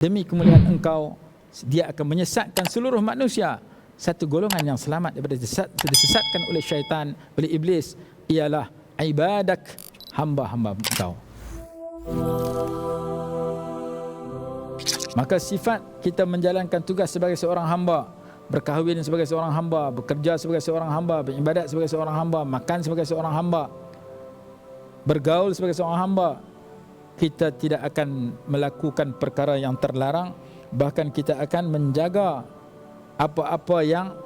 Demi kemuliaan engkau, dia akan menyesatkan seluruh manusia. Satu golongan yang selamat daripada disesatkan oleh syaitan, oleh iblis, ialah ibadak, hamba-hamba engkau. Maka sifat kita menjalankan tugas sebagai seorang hamba, berkahwin sebagai seorang hamba, bekerja sebagai seorang hamba, beribadat sebagai seorang hamba, makan sebagai seorang hamba, bergaul sebagai seorang hamba, kita tidak akan melakukan perkara yang terlarang, bahkan kita akan menjaga apa-apa yang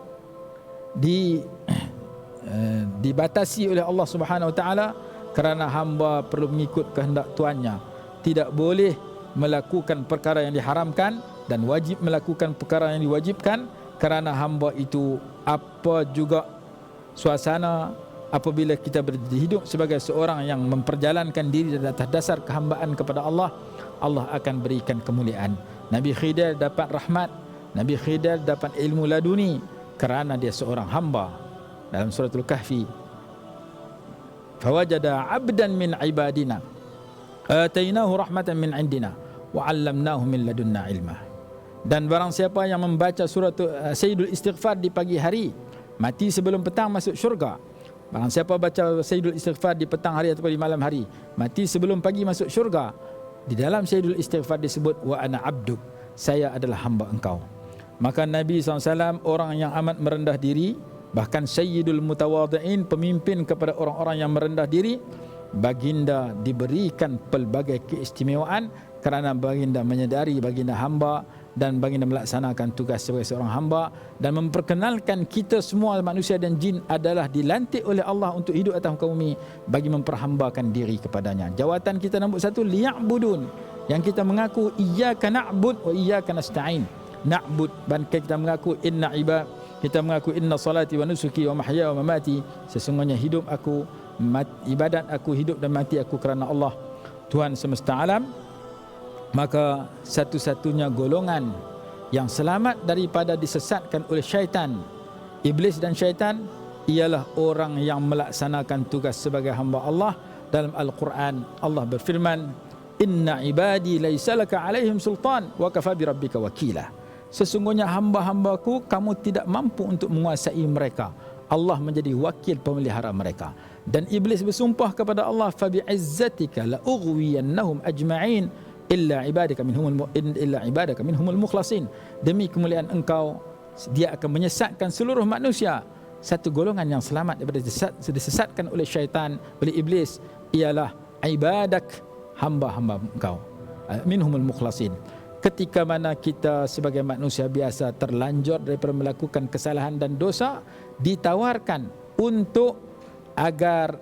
dibatasi oleh Allah Subhanahu Wa Taala, kerana hamba perlu mengikut kehendak tuannya. Tidak boleh melakukan perkara yang diharamkan dan wajib melakukan perkara yang diwajibkan, kerana hamba itu apa juga suasana apabila kita hidup sebagai seorang yang memperjalankan diri atas dasar kehambaan kepada Allah, Allah akan berikan kemuliaan. Nabi Khidir dapat rahmat, Nabi Khidir dapat ilmu laduni kerana dia seorang hamba. Dalam suratul Kahfi, fawajada 'abdan min ibadina atainahu rahmatan min indina wa 'allamnahu min ladunna ilma. Dan barang siapa yang membaca surah Sayyidul Istighfar di pagi hari, mati sebelum petang masuk syurga. Barang siapa baca Sayyidul Istighfar di petang hari atau di malam hari, mati sebelum pagi masuk syurga. Di dalam Sayyidul Istighfar disebut wa ana abduk, saya adalah hamba engkau. Maka Nabi SAW orang yang amat merendah diri, bahkan Sayyidul Mutawadhi'in, pemimpin kepada orang-orang yang merendah diri. Baginda diberikan pelbagai keistimewaan kerana baginda menyadari baginda hamba, dan baginda melaksanakan tugas sebagai seorang hamba, dan memperkenalkan kita semua manusia dan jin adalah dilantik oleh Allah untuk hidup atas muka bumi bagi memperhambakan diri kepadanya. Jawatan kita nombor satu, liya'budun, yang kita mengaku iyyaka na'bud wa iyyaka nasta'in. Na'bud, dan kita mengaku kita mengaku inna salati wa nusuki wa mahya wa mamati, sesungguhnya hidup aku, ibadat aku, hidup dan mati aku kerana Allah, Tuhan semesta alam. Maka satu-satunya golongan yang selamat daripada disesatkan oleh syaitan, iblis dan syaitan, ialah orang yang melaksanakan tugas sebagai hamba Allah. Dalam Al-Quran Allah berfirman, inna ibadi laisa laka alaihim sultan wa kafa bi rabbika wakila. Sesungguhnya hamba-hambaku, kamu tidak mampu untuk menguasai mereka, Allah menjadi wakil pemelihara mereka. Dan iblis bersumpah kepada Allah, fa bi izzatika la ughwiyannahum ajma'in illa ibadaka minhumul mukhlasin. Demi kemuliaan engkau, dia akan menyesatkan seluruh manusia. Satu golongan yang selamat daripada disesatkan oleh syaitan, oleh iblis, ialah ibadak, hamba-hamba engkau, minhumul mukhlasin. Ketika mana kita sebagai manusia biasa terlanjur daripada melakukan kesalahan dan dosa, ditawarkan untuk agar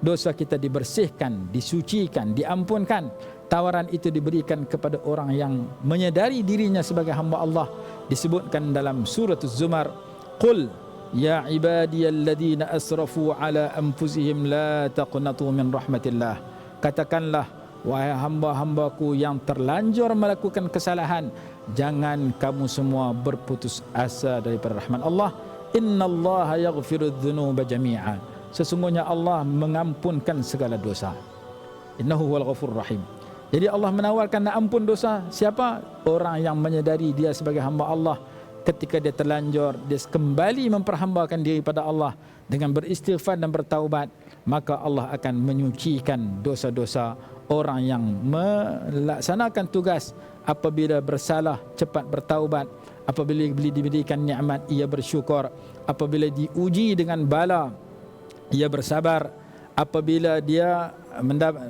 dosa kita dibersihkan, disucikan, diampunkan. Tawaran itu diberikan kepada orang yang menyadari dirinya sebagai hamba Allah. Disebutkan dalam surah Az-Zumar, qul ya ibadiyalladzina asrafu ala anfusihim la taqnatu min rahmatillah. Katakanlah, wahai hamba-hambaku yang terlanjur melakukan kesalahan, jangan kamu semua berputus asa daripada rahmat Allah. Innallaha yaghfirudz dzunuba jami'a. Sesungguhnya Allah mengampunkan segala dosa. Innahu huwal ghafurur rahim. Jadi Allah menawarkan nak ampun dosa siapa? Orang yang menyadari dia sebagai hamba Allah. Ketika dia terlanjur, dia kembali memperhambakan diri pada Allah dengan beristighfar dan bertaubat, maka Allah akan menyucikan dosa-dosa orang yang melaksanakan tugas. Apabila bersalah, cepat bertaubat. Apabila diberikan nikmat, ia bersyukur. Apabila diuji dengan bala, ia bersabar. Apabila dia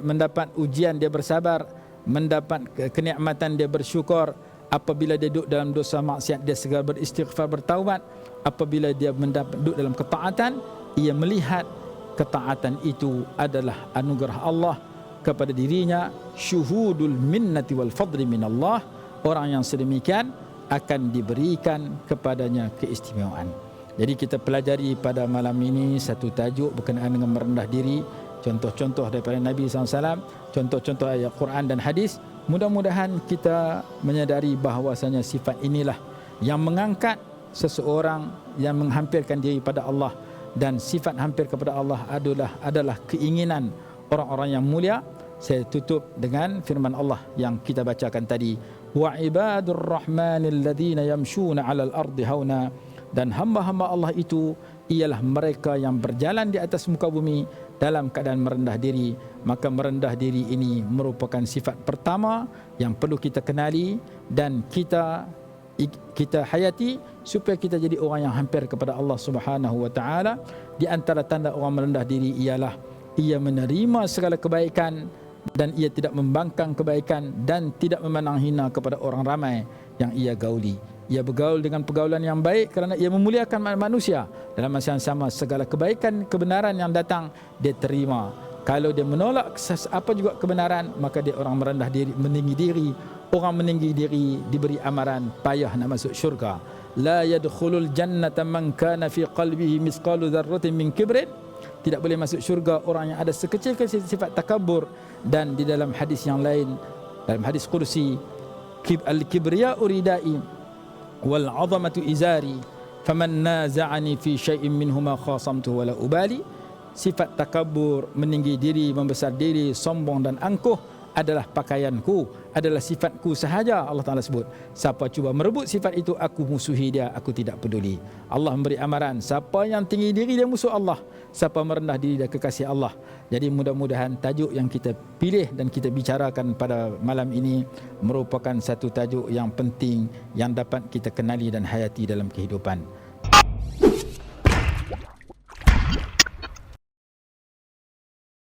mendapat ujian, dia bersabar. Mendapat kenikmatan, dia bersyukur. Apabila dia duduk dalam dosa maksiat, dia segera beristighfar, bertaubat. Apabila dia duduk dalam ketaatan, ia melihat ketaatan itu adalah anugerah Allah kepada dirinya. Syuhudul minnati wal fadli minallah. Orang yang sedemikian akan diberikan kepadanya keistimewaan. Jadi kita pelajari pada malam ini satu tajuk berkenaan dengan merendah diri, contoh-contoh daripada Nabi SAW, contoh-contoh ayat Quran dan hadis. Mudah-mudahan kita menyadari bahawasanya sifat inilah yang mengangkat seseorang, yang menghampirkan diri pada Allah. Dan sifat hampir kepada Allah adalah keinginan orang-orang yang mulia. Saya tutup dengan firman Allah yang kita bacakan tadi, wa ibadur rahmanil ladzina yamshuna 'alal ardi hauna, dan hamba-hamba Allah itu ialah mereka yang berjalan di atas muka bumi dalam keadaan merendah diri. Maka merendah diri ini merupakan sifat pertama yang perlu kita kenali dan kita hayati supaya kita jadi orang yang hampir kepada Allah Subhanahu wa taala. Di antara tanda orang merendah diri ialah ia menerima segala kebaikan dan ia tidak membangkang kebaikan dan tidak memandang hina kepada orang ramai yang ia gauli. Ia bergaul dengan pergaulan yang baik kerana ia memuliakan manusia. Dalam masa yang sama, segala kebaikan, kebenaran yang datang dia terima. Kalau dia menolak apa juga kebenaran, maka dia orang merendah diri, meninggi diri. Orang meninggi diri diberi amaran payah nak masuk syurga. La yadkhulul jannata man kana fi qalbihi misqalu dzarratin min kibrin. Tidak boleh masuk syurga orang yang ada sekecil-kecil sifat takabur. Dan di dalam hadis yang lain, dalam hadis qudsi, al-kibriya'u ridai wal 'azamatu izari faman naza'ani fi syai'in minhuma khasamtu wala ubali. Sifat takabur, meninggi diri, membesar diri, sombong dan angkuh adalah pakaianku, adalah sifatku sahaja. Allah Ta'ala sebut, siapa cuba merebut sifat itu, aku musuhi dia, aku tidak peduli. Allah memberi amaran, siapa yang tinggi diri dia musuh Allah, siapa merendah diri dia kekasih Allah. Jadi mudah-mudahan tajuk yang kita pilih dan kita bicarakan pada malam ini merupakan satu tajuk yang penting yang dapat kita kenali dan hayati dalam kehidupan.